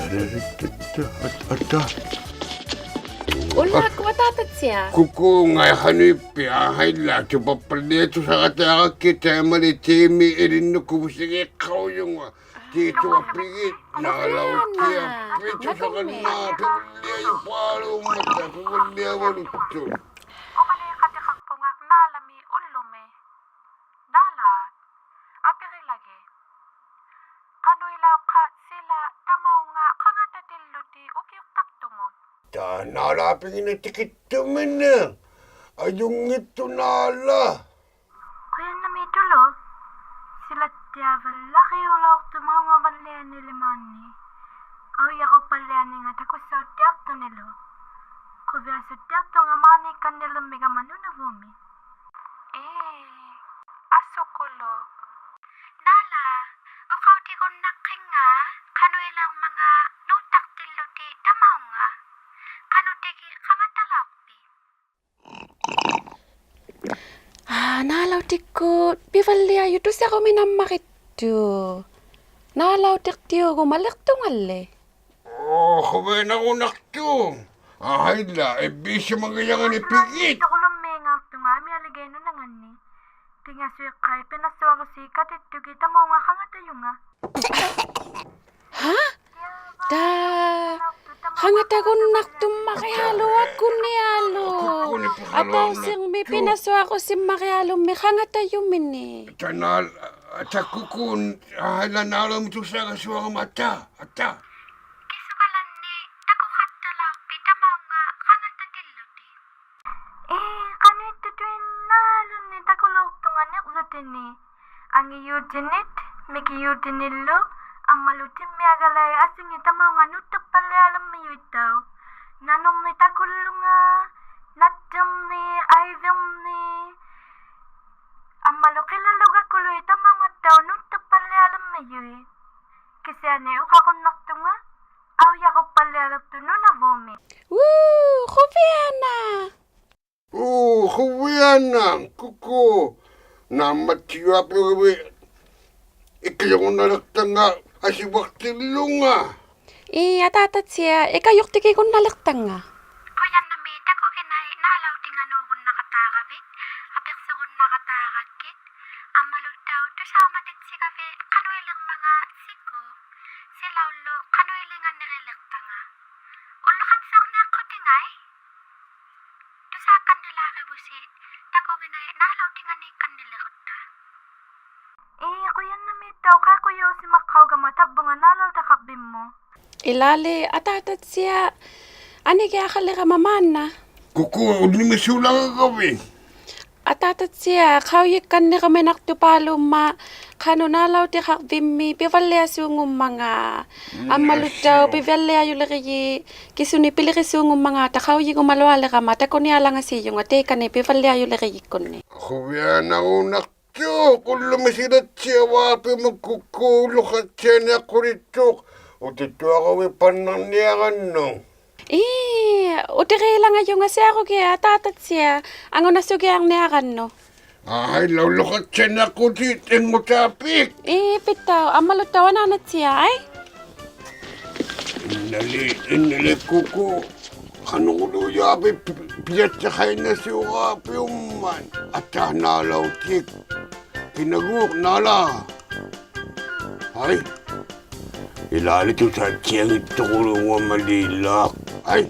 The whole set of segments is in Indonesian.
Ata. Ulla kuatatatsia. Kuku ngai hanipi haila coba perdetu sangat kita mali temi irin kubusige kauyunga. Tito apigit na law kia pito sa kanina pigulya yung palo mata pigulya walutto. Opale katikakpunga nalami ullume. Nala. Apiri lagi. Kanu ilaw ka sila tamaw nga kangatatilluti ukiuk taktumot. Nala pingin tikit tumina. Ayung ito nala. Kaya nami tulo. Sila tiyaval laki ulok tumaw nga balyan ni limani. Aw yako palyan nga takusaw tiyak to nilo. Kubya sa tiyak to nga mani kanila mega manu na vumi. Asukulo. Nala, ukaw di ko naking nga, kano ilang mga nutak tilo di tamaw nga. Kano tigi kangatalakpi. Nalaw tikko pivallia yutu sa ko minammakittu. Nalaw tiktiyo ko maliktungalle. Kawin ako nakto. Haila, bisya magayangan ipigit. Ito ko lumengak to nga, may aligay no nangan ni. Tinga suya kay, pinaswa ko si katito kita mo nga kangatayo nga. Ha? Da hangata ko naktum makihalo ako ni alo. Ataw sing mi pinaswa ko si makihalo mi hangata yumini. Tanal, takukun, haila nalam ito sa kasuwa mata. Ata. Kisukalan ni, takukat talakpi, tamaw nga kangatatilo di. Kanito tuwin nalun ni takulok to nga nekzutin ni. Ang iyudinit, mikiyudinilo, ang malutin miyagalay asing itamaw nga nutak pala alam mayo itaw. Nanong ni tagulo nga, natyang ni, ayvim ni. Ang malukilalo ka kulo itamaw nga taw nutak pala alam mayo eh. Kasi ane, ukakon nakto nga, aw yako pala alam to no na vumi. Woo, Joviana. Huwiana, kuko. Namatiwa pero ikayong nalaktan nga asibak tilunga. Atatat siya, ikayok tiki ko naliktang nga. Kuya namita ko kinay nalaw di nga nukon nakatakabit. Apikso ko nakatakakit. Ang malutaw to sa matit si kabe kanuilang mga siko. Silaw lo kanuilang nga nirelekta nga. Ulakat sa nga ko tingay. To sa kanila kabusit. Tako kinay nalaw di nga ni kanila ko ta. Kuya namita o kaya kuya si makaw gamatab nga nalaw takabim mo. Ilali, atatat siya. Ani kaya kalika mamana. Kuko, udlimisulang kami. Atatat siya, kawyik kan ni kami naktupalo ma. Kano nalaw di kakbimi, pivalya sungong mga. Ang malutaw, pivalya yung laki kisuni pili kisungong mga. Takawyik umalwala ka ma. Tako niya lang asi yung ate ka ni, pivalya yung laki ko ni. Huwiana unak. Kung lumisilat siya, wapi magkukulo ka siya na kuritok. O dito ako may panangyakan, no? Utiri lang yung asi ako kaya tatat siya. Ang unasugi ang niyakan, no? Ay, lawlokat siya na kuritin mo tapik. Pitaw, ang malutaw nanat siya, ay? Inali kuko. Anong uluyabi, piyat sa kayo na si Wapi uman. At nalaw tik. Pinaguk nala. Ay, ilalit yung sa tiyang ito kulong wa malilak. Ay,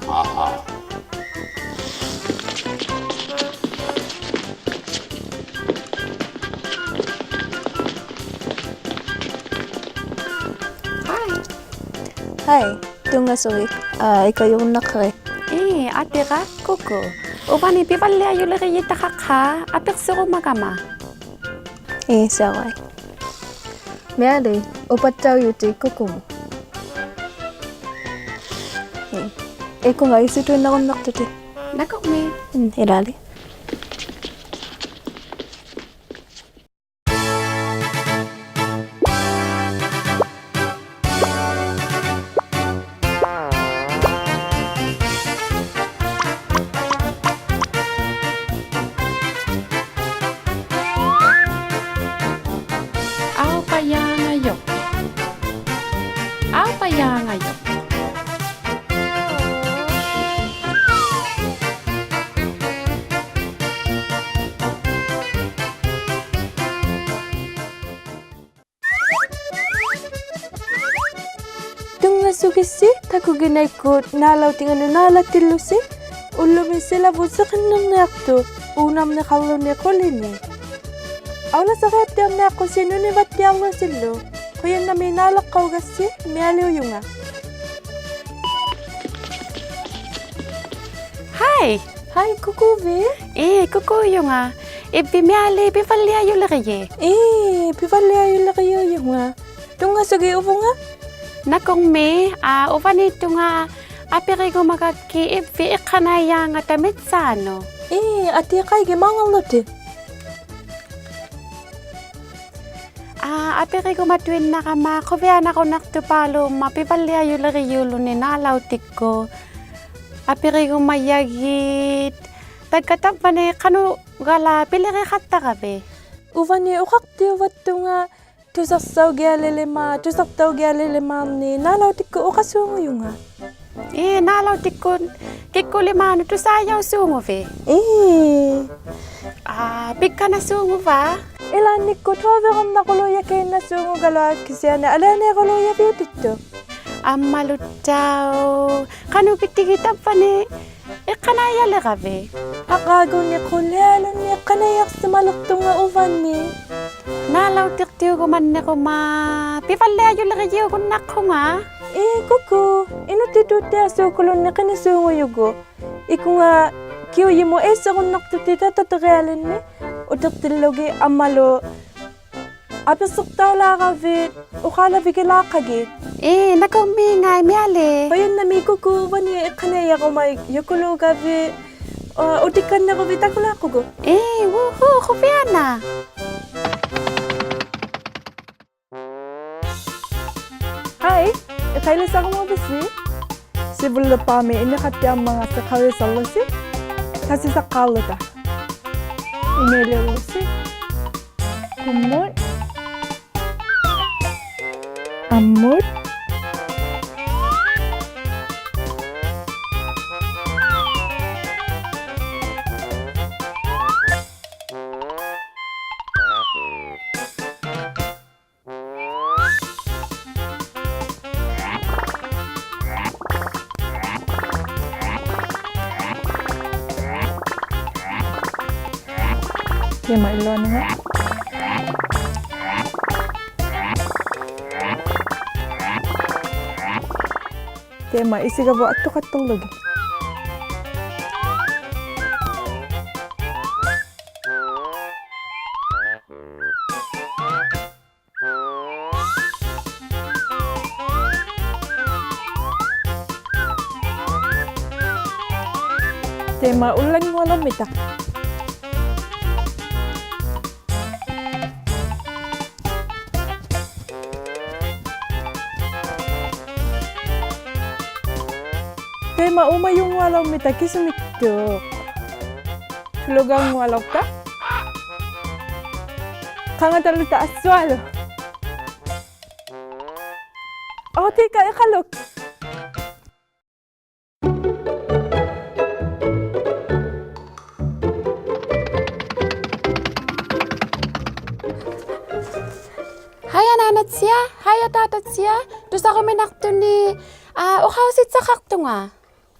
haha. Hi, ito nga sorry. Ikaw yung nakre. Ate ka, Kuko. Upani pivalya yung laki yita kakha. Apikso ko magama. Saray. Meali, upat tayo yuti kuko mo. Eko nga, isito na akong naktuti. Nakok me. Ilali. ya ngayon. Tunga sugisi taku ginaikut nalaw tingan nalak tilusi ulumi sila busakin ng nakto unam na kallo ni kolini. Awla sa kaya na ako sino ni Batiawa silo kaya na may nalak kau gasi mialiw yung nga. Hai, Hai kukuvi. kuko yung ibimiali bifalya yung laki. Pipalya yung laki yung nga. Tunga sugi upo nga. Nakong me, upanito nga, apiri ko magaki ipi ikanaya nga tamit sa ano. Ati kay gimangal lote. Apiri ko matuin na kama, kubiyan ako naktupalo, mapipalya yung laki yulo ni nalautik ko. Apiri ko mayagit. Tagkatap pa ni kanu gala piliri katta kabe. Uvani ukakti uvattu nga tusasaw gyalilima ni nalaw tikko ukasungo yung nga. Nalautik ko, kiko limano to sayaw sungo fe. Pika na sungo ba? Ilan nikko tuwaveram na kuluya kay na sungo gala kisiyana alane kuluya biutito. Amalutaw, kanu pitigitap pa ni ikanaya lekabe. Akago ni kulyalo ni kanayak sa malukto nga uvani. Nalautik tiyo ko man ko ma, pipalya yung laki ko nako nga. Kuku, inutituti asukulon ni kanisungo yugo. Iku nga kiyo yimo esa kung naktutita tatagalin ni. Utak tilogi amalo. Apisok tao lakavit, ukala bigila kagit. Nakumingay miyali. Ayun na may kuku, wani kanaya ko may yukulo gabi. Utikan na ko bitakula ko go. Wuhu, kupiana. Hi, kailan sa akong mabisi? Sibula pa may inakati ang mga sakari sa lusi. Kasi sa kalata. Imeli lusi. Kumot. Amot. Kaya mailo na nga. Kaya maisiga ba ato katulog. Kaya maulan mo alam ita. Kaya maumay yung walaw mita kisumito. Tulugang walaw ka? Kanga talita aswalo. Tika, ikalok. Haya nanat siya, haya tatat siya. Terus ako minakto ni, ukawsit sa kakto nga.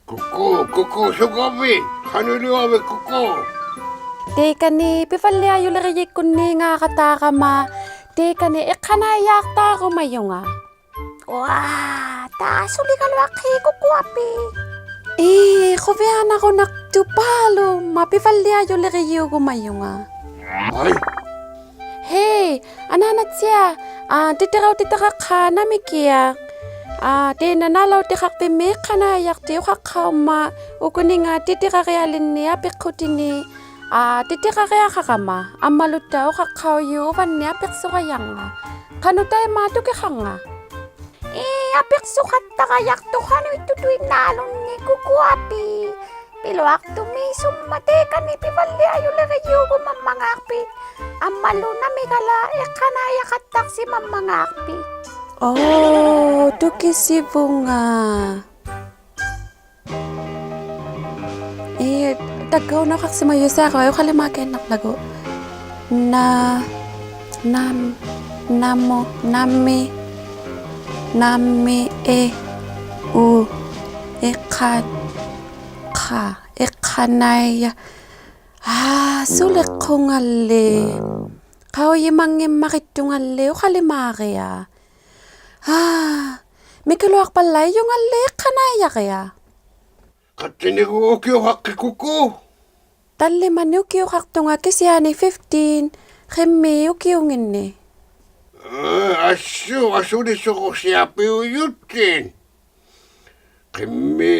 Kuku, sugabi. Kanuluwabe kuku. Teka ni, pipalya yung lari ko ni nga kataka ma. Teka ni, ikanayak ta ako mayo nga. Wah, taasuli ka laki kukuapi. Kubihan ako naktupalo. Mapipalya yung lari ko mayo nga. Ay, Hey, ananat siya. Titiraw titaka ka namikiyak. Di nanalaw tikak pimi kanayak ti ukakaw ma. Ukuni nga titira kaya linya pikutin ni. Titira kaya kakama. Amaluta ukakaw yu upan niya pikso kaya nga. Kano tayo matukika nga? Apik sukat takayak to kano itutuin nalong ni kukuapi. Piluak to may sumate ka ni pipali ayo lagayo ko mamangakpit. Amalo na may kala kanaya katak si mamangakpit. Oh, tukisi bunga. Tagaw na kaksimayo sa ako. Ayaw kalimakin naklago. Nami, ekanaya. Sulit ko ngali. Kao yimangin makitungali o kalimaki. Mikiluak pala yung ngali kanaya kaya. Katinigo kyo hakikuko. Tali man yung kiyo kaktunga kisiyani 15. Kemi yung kiyo ngini. Asu di soko siapi uyutin. Kemi,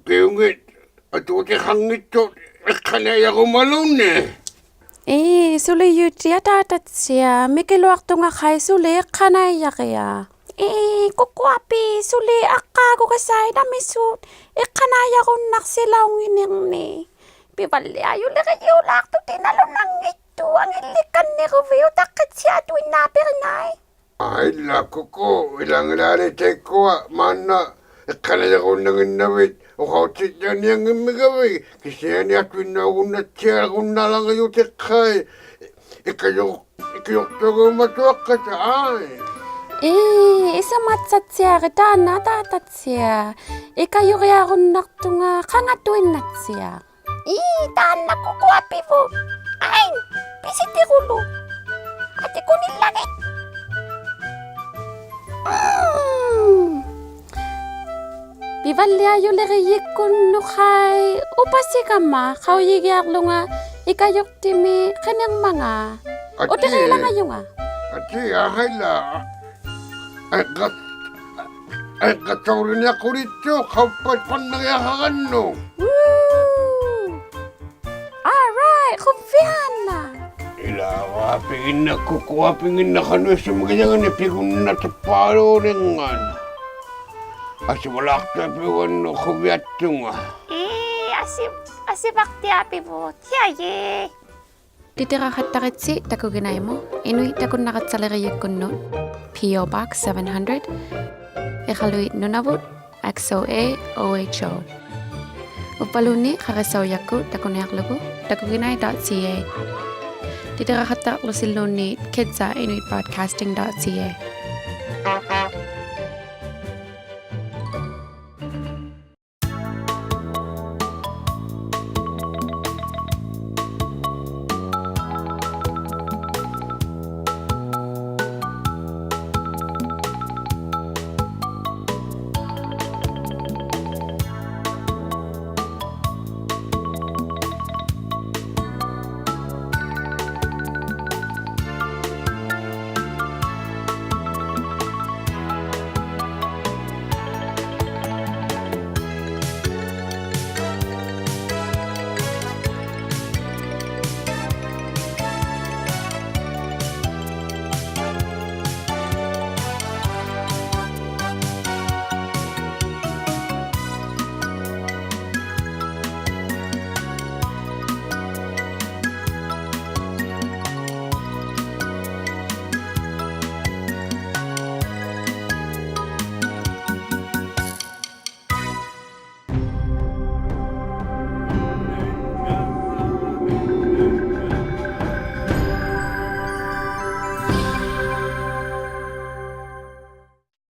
kiyungit, atuti hangit to, kanaya ko malune. Suli yuti atatat siya. Mikiluak tunga kay suli kanaya kaya. Kukuapi, suli akago kasay na misut. Kanaya ko naksilaw ngining. Pivalya yung lakayulak to tinalo nang ito. Ang ilikan ni Ruvio takat siya tuwin napirnay. Ay, lako ko, ilang naritay ko, mana, kanaya ko nang inawit. O kautit yan yung imigaway. Kasi yan yung twinawunat siya, kung nalang kayo tikay. Ikayok to gumatuak ka sa ay. Isa matsat siya, kita natatat siya. Ikayo kaya akong naktunga, kangatuin nat siya. Taan na kukuapi po. Ay, pisiti kulo. Ati ko nilagay. Bivalya yung liriyik ko nukay. Upasi ka ma, kauyigyak lo nga. Ikayok timi kanyang mga. O di kayo lang ngayon nga. Ati, ahay la. Ay, katawrin niya ko rito. Kapag panangyakan no. Woo! Alright, kubihan na. Ilawa, pingin na kukuha, pingin na kano sa mga yan, pingin na sa palo rin nga. Asi wala ka piwan no kubihat nga. Asibakti api po. Tiyaye. Titira katakitsi, tako ginay mo. Inuit ako nakatsalariyag ko no. P.O. Box 700. Ikaluit Nunavut, XOA, OHO. Upaluni, kakasaw ko, tako niyaklogo, takoginay.ca. Titira kataklo silunit, kidsa inuitbroadcasting.ca.